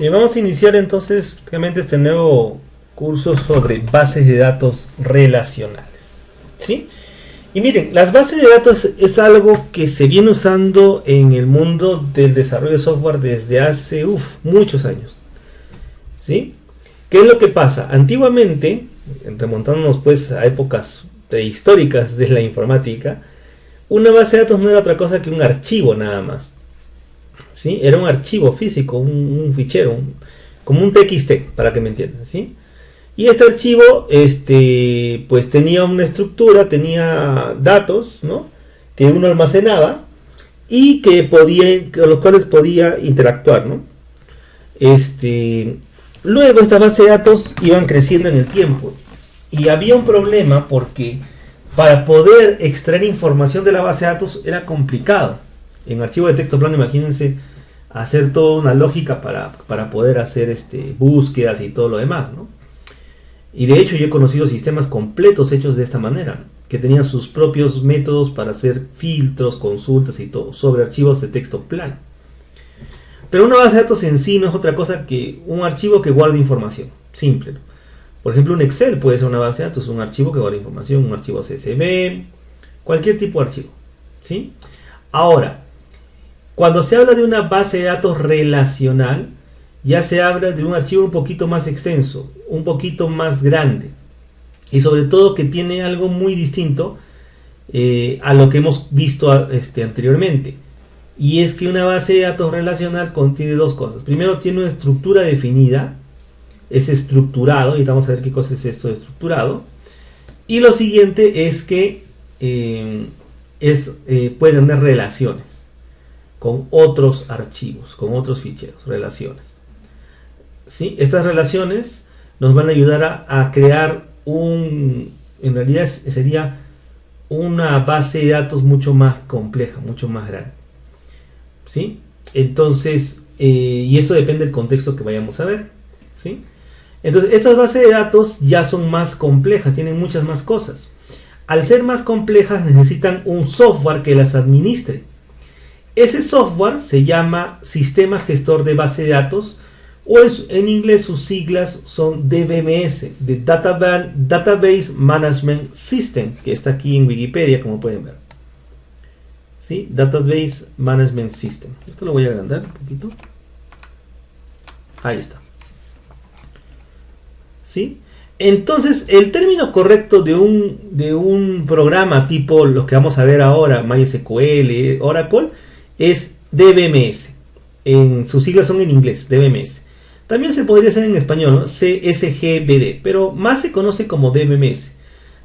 Vamos a iniciar entonces prácticamente este nuevo curso sobre bases de datos relacionales. ¿Sí? Y miren, las bases de datos es algo que se viene usando en el mundo del desarrollo de software desde hace muchos años. ¿Sí? ¿Qué es lo que pasa? Antiguamente, remontándonos pues a épocas prehistóricas de la informática, una base de datos no era otra cosa que un archivo nada más. ¿Sí? Era un archivo físico, un fichero, como un TXT, para que me entiendan, ¿sí? Y este archivo, pues tenía una estructura, tenía datos, ¿no? Que uno almacenaba y con los cuales podía interactuar, ¿no? Luego estas bases de datos iban creciendo en el tiempo y había un problema porque para poder extraer información de la base de datos era complicado. En archivo de texto plano, imagínense hacer toda una lógica para poder hacer búsquedas y todo lo demás, ¿no? Y de hecho yo he conocido sistemas completos hechos de esta manera, que tenían sus propios métodos para hacer filtros, consultas y todo, sobre archivos de texto plano. Pero una base de datos en sí no es otra cosa que un archivo que guarda información, simple, ¿no? Por ejemplo, un Excel puede ser una base de datos, un archivo que guarda información, un archivo CSV, cualquier tipo de archivo, ¿sí? Ahora, cuando se habla de una base de datos relacional, ya se habla de un archivo un poquito más extenso, un poquito más grande, y sobre todo que tiene algo muy distinto a lo que hemos visto anteriormente. Y es que una base de datos relacional contiene dos cosas. Primero, tiene una estructura definida, es estructurado, y vamos a ver qué cosa es esto de estructurado. Y lo siguiente es que puede tener relaciones con otros archivos, con otros ficheros, relaciones. ¿Sí? Estas relaciones nos van a ayudar a crear en realidad sería una base de datos mucho más compleja, mucho más grande. ¿Sí? Entonces, y esto depende del contexto que vayamos a ver. ¿Sí? Entonces, estas bases de datos ya son más complejas, tienen muchas más cosas. Al ser más complejas necesitan un software que las administre. Ese software se llama Sistema Gestor de Base de Datos, o en inglés sus siglas son DBMS, de Database Management System, que está aquí en Wikipedia, como pueden ver. ¿Sí? Database Management System. Esto lo voy a agrandar un poquito. Ahí está. ¿Sí? Entonces, el término correcto de un programa tipo los que vamos a ver ahora, MySQL, Oracle, es DBMS. Sus siglas son en inglés, DBMS. También se podría hacer en español, ¿no? CSGBD, pero más se conoce como DBMS,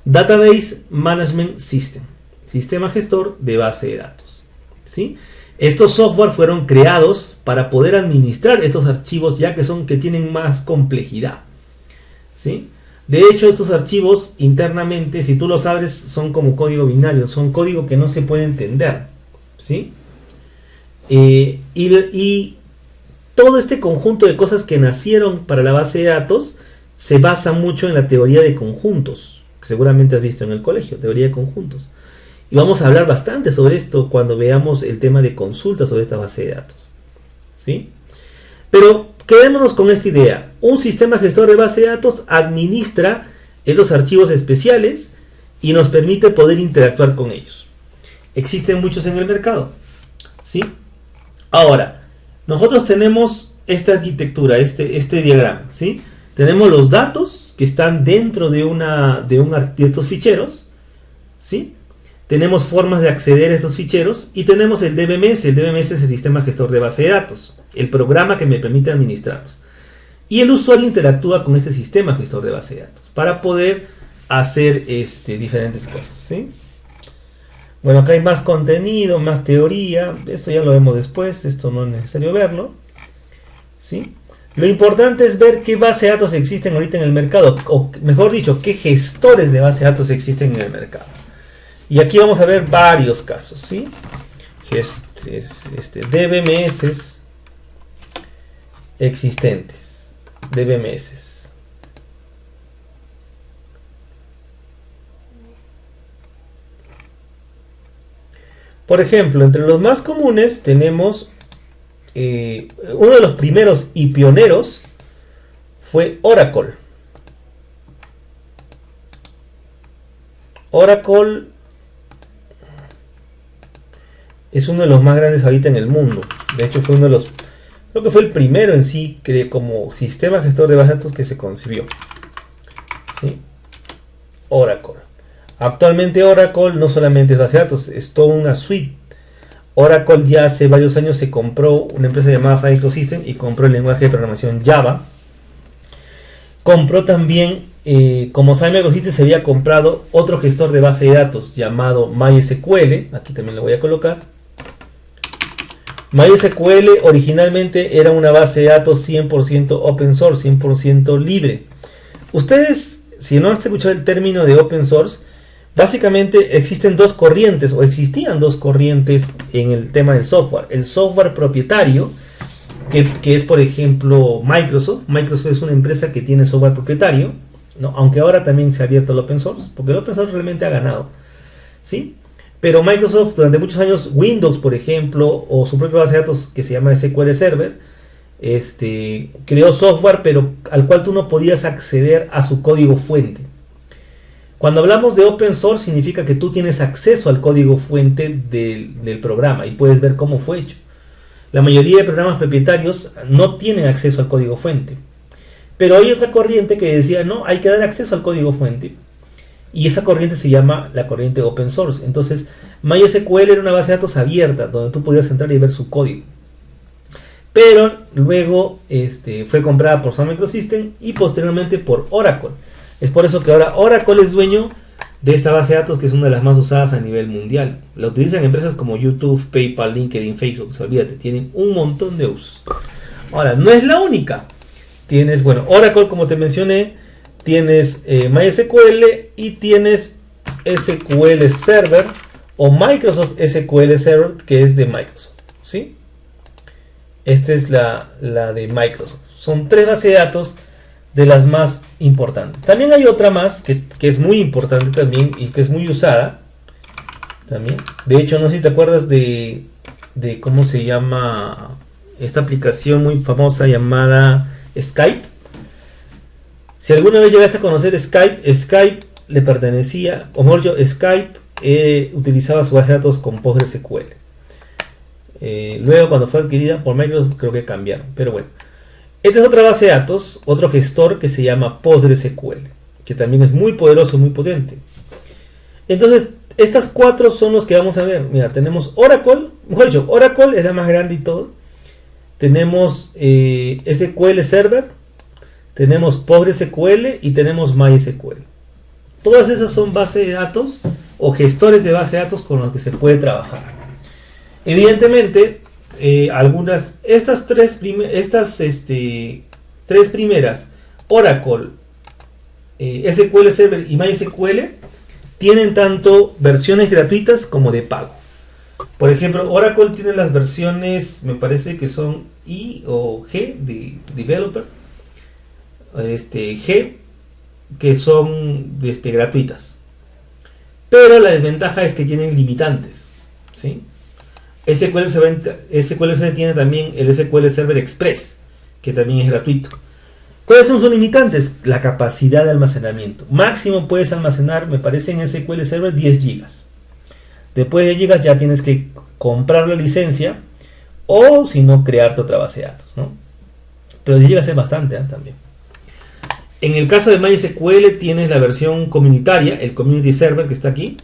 Database Management System, Sistema Gestor de Base de Datos. ¿Sí? Estos software fueron creados para poder administrar estos archivos, ya que tienen más complejidad. ¿Sí? De hecho, estos archivos internamente, si tú los abres, son como código binario, son código que no se puede entender. ¿Sí? Y todo este conjunto de cosas que nacieron para la base de datos se basa mucho en la teoría de conjuntos, que seguramente has visto en el colegio, teoría de conjuntos. Y vamos a hablar bastante sobre esto cuando veamos el tema de consultas sobre esta base de datos. ¿Sí? Pero quedémonos con esta idea. Un sistema gestor de base de datos administra estos archivos especiales y nos permite poder interactuar con ellos. Existen muchos en el mercado. ¿Sí? Ahora, nosotros tenemos esta arquitectura, este diagrama, ¿sí? Tenemos los datos que están dentro de estos ficheros, ¿sí? Tenemos formas de acceder a estos ficheros y tenemos el DBMS. El DBMS es el sistema gestor de base de datos, el programa que me permite administrarlos. Y el usuario interactúa con este sistema gestor de base de datos para poder hacer diferentes cosas, ¿sí? Bueno, acá hay más contenido, más teoría. Esto ya lo vemos después, esto no es necesario verlo. ¿Sí? Lo importante es ver qué base de datos existen ahorita en el mercado, o mejor dicho, qué gestores de base de datos existen en el mercado. Y aquí vamos a ver varios casos, ¿sí? DBMS existentes. DBMS. Por ejemplo, entre los más comunes tenemos uno de los primeros y pioneros fue Oracle. Oracle es uno de los más grandes ahorita en el mundo. De hecho fue uno de los, creo que fue el primero en sí que como sistema gestor de bases de datos que se concibió. ¿Sí? Oracle. Actualmente Oracle no solamente es base de datos, es toda una suite. Oracle ya hace varios años se compró una empresa llamada Sun Microsystems y compró el lenguaje de programación Java. Compró también, como Sun Microsystems se había comprado otro gestor de base de datos llamado MySQL. Aquí también lo voy a colocar. MySQL originalmente era una base de datos 100% open source, 100% libre. Ustedes, si no han escuchado el término de open source, básicamente existen dos corrientes, o existían dos corrientes en el tema del software. El software propietario, que es por ejemplo Microsoft. Microsoft es una empresa que tiene software propietario, ¿no? Aunque ahora también se ha abierto el open source, porque el open source realmente ha ganado, ¿sí? Pero Microsoft durante muchos años, Windows por ejemplo, o su propia base de datos que se llama SQL Server, creó software pero al cual tú no podías acceder a su código fuente. Cuando hablamos de open source significa que tú tienes acceso al código fuente del programa y puedes ver cómo fue hecho. La mayoría de programas propietarios no tienen acceso al código fuente. Pero hay otra corriente que decía, no, hay que dar acceso al código fuente. Y esa corriente se llama la corriente open source. Entonces, MySQL era una base de datos abierta, donde tú podías entrar y ver su código. Pero luego fue comprada por Sun Microsystems y posteriormente por Oracle. Es por eso que ahora Oracle es dueño de esta base de datos, que es una de las más usadas a nivel mundial. La utilizan empresas como YouTube, PayPal, LinkedIn, Facebook. Olvídate, tienen un montón de usos. Ahora, no es la única. Tienes, bueno, Oracle, como te mencioné, tienes MySQL y tienes SQL Server o Microsoft SQL Server, que es de Microsoft, ¿sí? Esta es la de Microsoft. Son tres bases de datos de las más importantes. También hay otra más que es muy importante también y que es muy usada también. De hecho, no sé si te acuerdas de cómo se llama esta aplicación muy famosa llamada Skype. Si alguna vez llegaste a conocer Skype, Skype le pertenecía, o mejor dicho, Skype utilizaba su base de datos con PostgreSQL. Luego, cuando fue adquirida por Microsoft, creo que cambiaron, pero bueno. Esta es otra base de datos, otro gestor que se llama PostgreSQL, que también es muy poderoso, muy potente. Entonces, estas cuatro son los que vamos a ver. Mira, tenemos Oracle, mejor dicho, Oracle es la más grande y todo. Tenemos SQL Server, tenemos PostgreSQL y tenemos MySQL. Todas esas son bases de datos o gestores de base de datos con los que se puede trabajar. Evidentemente, estas tres primeras, Oracle, SQL Server y MySQL, tienen tanto versiones gratuitas como de pago. Por ejemplo, Oracle tiene las versiones, me parece que son I o G de Developer, G, que son gratuitas. Pero la desventaja es que tienen limitantes, ¿sí? SQL Server tiene también el SQL Server Express, que también es gratuito. ¿Cuáles son sus limitantes? La capacidad de almacenamiento. Máximo puedes almacenar, me parece, en SQL Server 10 GB. Después de 10 GB ya tienes que comprar la licencia o si no crearte otra base de datos, ¿no? Pero 10 GB es bastante, también. En el caso de MySQL tienes la versión comunitaria, el Community Server que está aquí,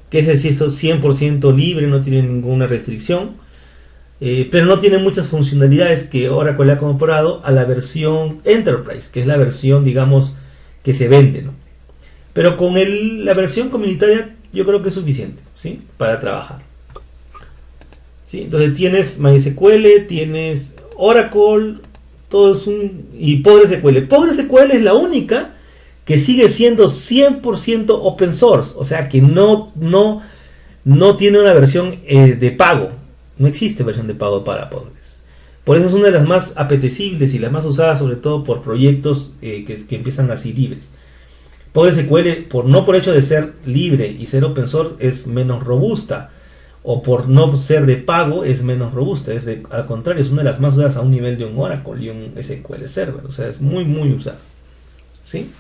que ese sí es 100% libre, no tiene ninguna restricción, pero no tiene muchas funcionalidades que Oracle ha comprado a la versión Enterprise, que es la versión, digamos, que se vende, ¿no? Pero con la versión comunitaria yo creo que es suficiente, ¿sí? Para trabajar, ¿sí? Entonces tienes MySQL, tienes Oracle, todo es y PostgreSQL. PostgreSQL es la única que sigue siendo 100% open source, o sea que no tiene una versión de pago. No existe versión de pago para Postgres. Por eso es una de las más apetecibles y las más usadas, sobre todo por proyectos que empiezan así libres. PostgreSQL, no por hecho de ser libre y ser open source, es menos robusta. o por no ser de pago es menos robusta. Al contrario, es una de las más usadas a un nivel de un Oracle y un SQL Server. O sea, es muy, muy usada. ¿Sí?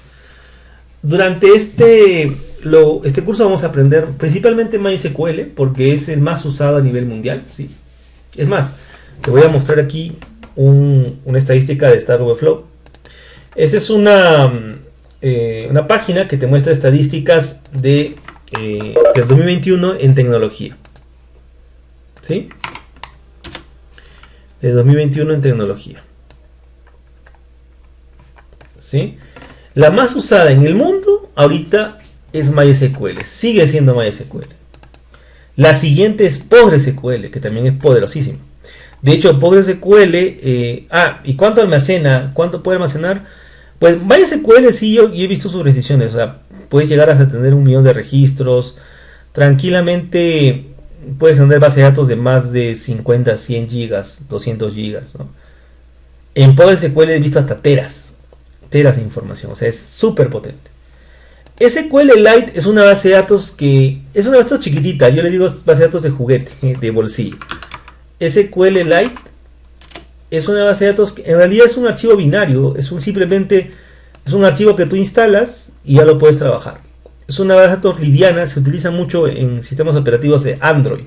Durante este curso vamos a aprender principalmente MySQL porque es el más usado a nivel mundial. ¿Sí? Es más, te voy a mostrar aquí una estadística de Stack Overflow. Esta es una página que te muestra estadísticas del 2021 en tecnología. ¿Sí? De 2021 en tecnología. ¿Sí? La más usada en el mundo ahorita es MySQL. Sigue siendo MySQL. La siguiente es PostgreSQL, que también es poderosísimo. De hecho, PostgreSQL... ¿y cuánto almacena? ¿Cuánto puede almacenar? Pues MySQL sí, yo he visto sus restricciones. O sea, puedes llegar hasta tener 1 millón de registros. Tranquilamente puedes tener base de datos de más de 50, 100 gigas, 200 gigas, ¿no? En PostgreSQL he visto hasta teras de información, o sea, es súper potente. SQLite es una base de datos que es una base de datos chiquitita, yo le digo base de datos de juguete, de bolsillo. SQLite es una base de datos que en realidad es un archivo binario, simplemente es un archivo que tú instalas y ya lo puedes trabajar. Es una base de datos liviana, se utiliza mucho en sistemas operativos de Android,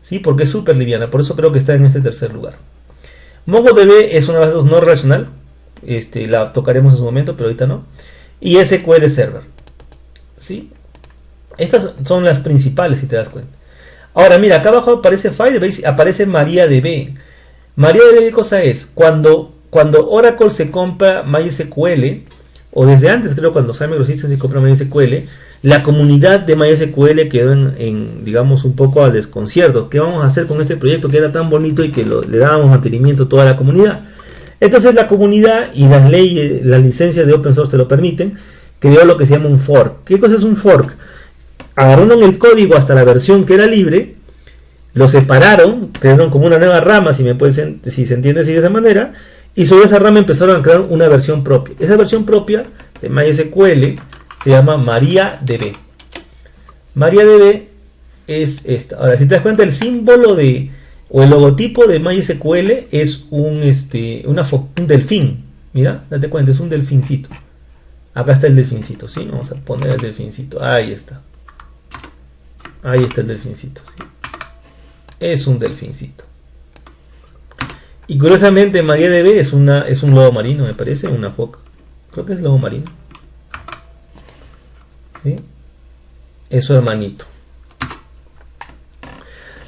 ¿sí? Porque es súper liviana, por eso creo que está en este tercer lugar. MongoDB es una base de datos no relacional, la tocaremos en su momento, pero ahorita no. Y SQL Server, ¿sí? Estas son las principales, si te das cuenta. Ahora, mira, acá abajo aparece Firebase, aparece MariaDB. MariaDB, ¿qué cosa es? Cuando Oracle se compra MySQL, o desde antes creo cuando Sun Microsystems se compra MySQL, la comunidad de MySQL quedó digamos, un poco al desconcierto. ¿Qué vamos a hacer con este proyecto que era tan bonito y que le dábamos mantenimiento a toda la comunidad? Entonces la comunidad y las leyes, las licencias de open source te lo permiten, creó lo que se llama un fork. ¿Qué cosa es un fork? Agarraron el código hasta la versión que era libre, lo separaron, crearon como una nueva rama, si se entiende así de esa manera, y sobre esa rama empezaron a crear una versión propia. Esa versión propia de MySQL se llama MariaDB. MariaDB es esta. Ahora, si te das cuenta, el símbolo o el logotipo de MySQL es un delfín. Mira, date cuenta, es un delfincito. Acá está el delfincito, ¿sí? Vamos a poner el delfincito. Ahí está. Ahí está el delfincito, ¿sí? Es un delfincito. Y curiosamente MariaDB es un lobo marino, me parece, una foca. Creo que es lobo marino. ¿Sí? Es su hermanito.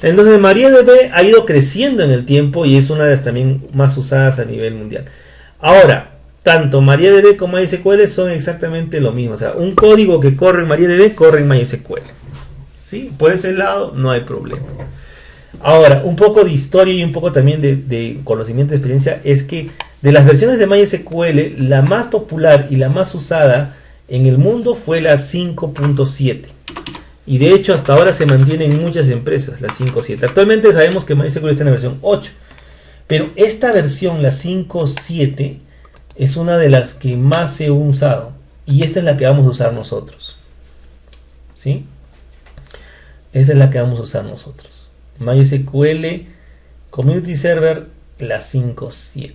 Entonces MariaDB ha ido creciendo en el tiempo y es una de las también más usadas a nivel mundial. Ahora, tanto MariaDB como MySQL son exactamente lo mismo. O sea, un código que corre en MariaDB corre en MySQL. ¿Sí? Por ese lado no hay problema. Ahora, un poco de historia y un poco también de conocimiento de experiencia es que de las versiones de MySQL, la más popular y la más usada en el mundo fue la 5.7. Y de hecho hasta ahora se mantiene en muchas empresas la 5.7. Actualmente sabemos que MySQL está en la versión 8. Pero esta versión, la 5.7, es una de las que más se ha usado. Y esta es la que vamos a usar nosotros. ¿Sí? Esa es la que vamos a usar nosotros. MySQL Community Server, la 5.7.